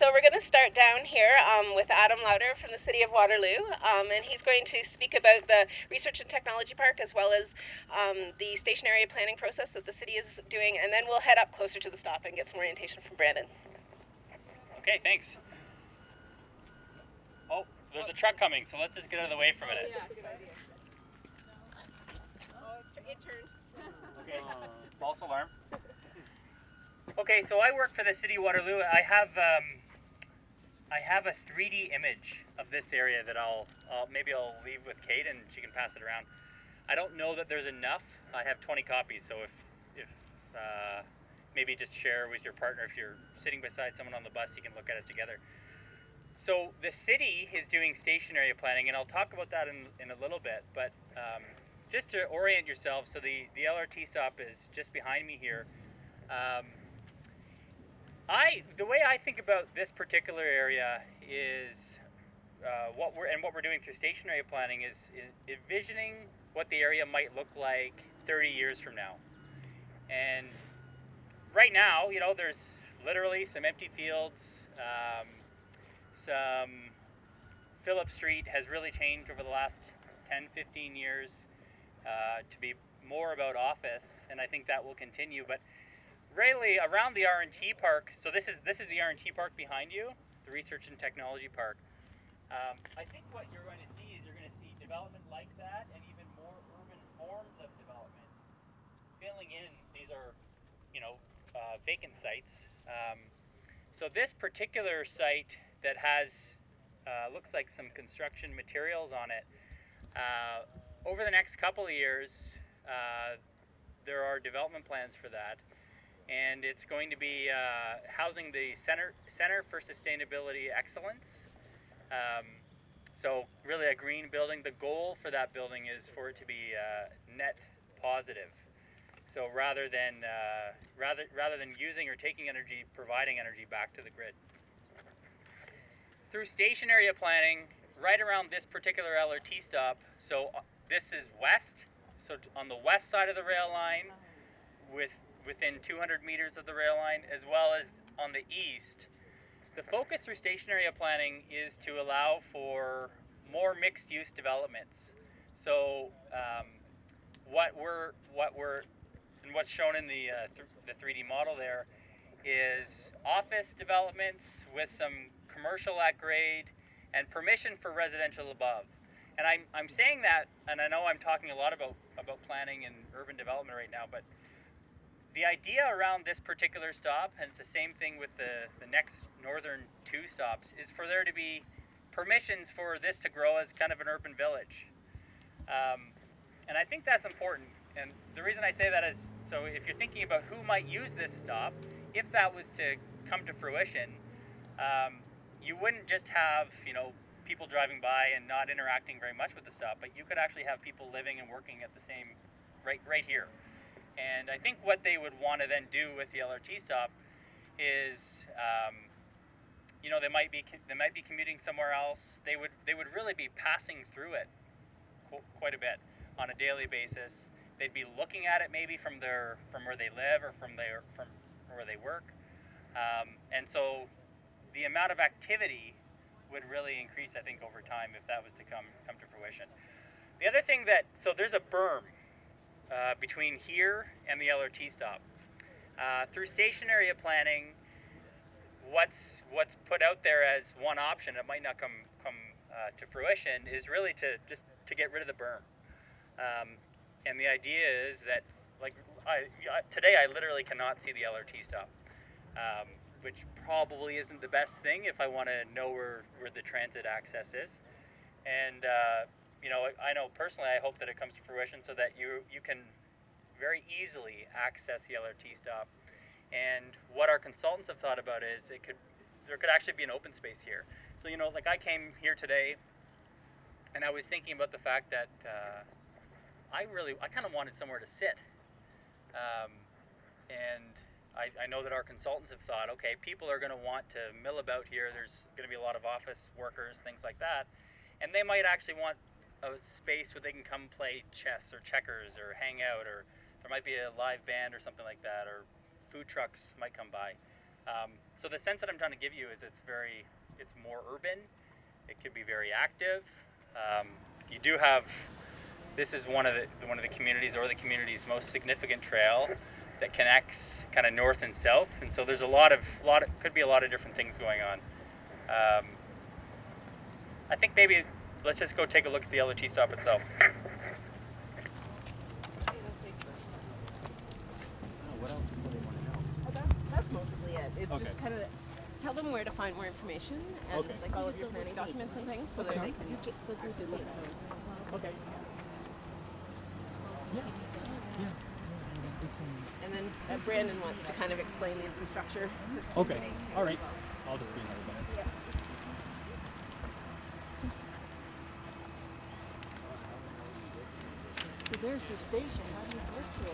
So we're going to start down here with Adam Lauder from the City of Waterloo, and he's going to speak about the Research and Technology Park as well as the station area planning process that the city is doing, and then we'll head up closer to the stop and get some orientation from Brandon. Okay, thanks. Oh, there's a truck coming, so let's just get out of the way for a minute. Yeah, good idea. Oh, it turned. Okay, false alarm. Okay, so I work for the City of Waterloo. I have a 3D image of this area that I'll leave with Kate and she can pass it around. I don't know that there's enough. I have 20 copies, so if maybe just share with your partner. If you're sitting beside someone on the bus, you can look at it together. So the city is doing station area planning, and I'll talk about that in a little bit. But just to orient yourself, so the LRT stop is just behind me here. The way I think about this particular area is what we're doing through station area planning is envisioning what the area might look like 30 years from now. And right now, there's literally some empty fields. Phillip Street has really changed over the last 10-15 years to be more about office, and I think that will continue. But really around the R&T Park, so this is the R&T Park behind you, the Research and Technology Park. I think what you're going to see is development like that, and even more urban forms of development filling in. These are vacant sites. So this particular site that has looks like some construction materials on it, over the next couple of years there are development plans for that, and it's going to be housing the Center for Sustainability Excellence. So really a green building. The goal for that building is for it to be net positive. So rather than using or taking energy, providing energy back to the grid. Through station area planning, right around this particular LRT stop, so this is west, so on the west side of the rail line, within 200 meters of the rail line, as well as on the east. The focus through station area planning is to allow for more mixed-use developments. So what's shown in the 3D model there is office developments with some commercial at grade and permission for residential above. And I'm saying that, and I know I'm talking a lot about planning and urban development right now, but the idea around this particular stop, and it's the same thing with the next northern 2 stops, is for there to be permissions for this to grow as kind of an urban village. And I think that's important. And the reason I say that is, so if you're thinking about who might use this stop, if that was to come to fruition, you wouldn't just have people driving by and not interacting very much with the stop, but you could actually have people living and working at the same right here. And I think what they would want to then do with the LRT stop is, they might be commuting somewhere else. They would really be passing through it quite a bit on a daily basis. They'd be looking at it maybe from where they live or from where they work, and so the amount of activity would really increase, I think, over time if that was to come to fruition. The other thing so there's a berm between here and the LRT stop. Through station area planning, what's put out there as one option, it might not come to fruition, is really to get rid of the berm. And the idea is that, today I literally cannot see the LRT stop, which probably isn't the best thing if I want to know where the transit access is. And I know personally, I hope that it comes to fruition so that you can very easily access the LRT stop. And what our consultants have thought about is there could actually be an open space here. So I came here today, and I was thinking about the fact that I kind of wanted somewhere to sit. And I know that our consultants have thought, okay, people are going to want to mill about here. There's going to be a lot of office workers, things like that. And they might actually want a space where they can come play chess or checkers or hang out, or there might be a live band or something like that, or food trucks might come by. So the sense that I'm trying to give you is it's more urban. It could be very active. You do have, this is one of the communities, or the community's most significant trail that connects kind of north and south, and so there's could be a lot of different things going on. I think maybe let's just go take a look at the LRT stop itself. What else do they want to know? That's mostly it. It's Okay. just kind of tell them where to find more information and Okay. like all of your planning documents and things, so that they can. Okay. And then Brandon wants to kind of explain the infrastructure. That's Okay. happening too All as right. well. I'll just be another minute. So there's the station. How do you get to it?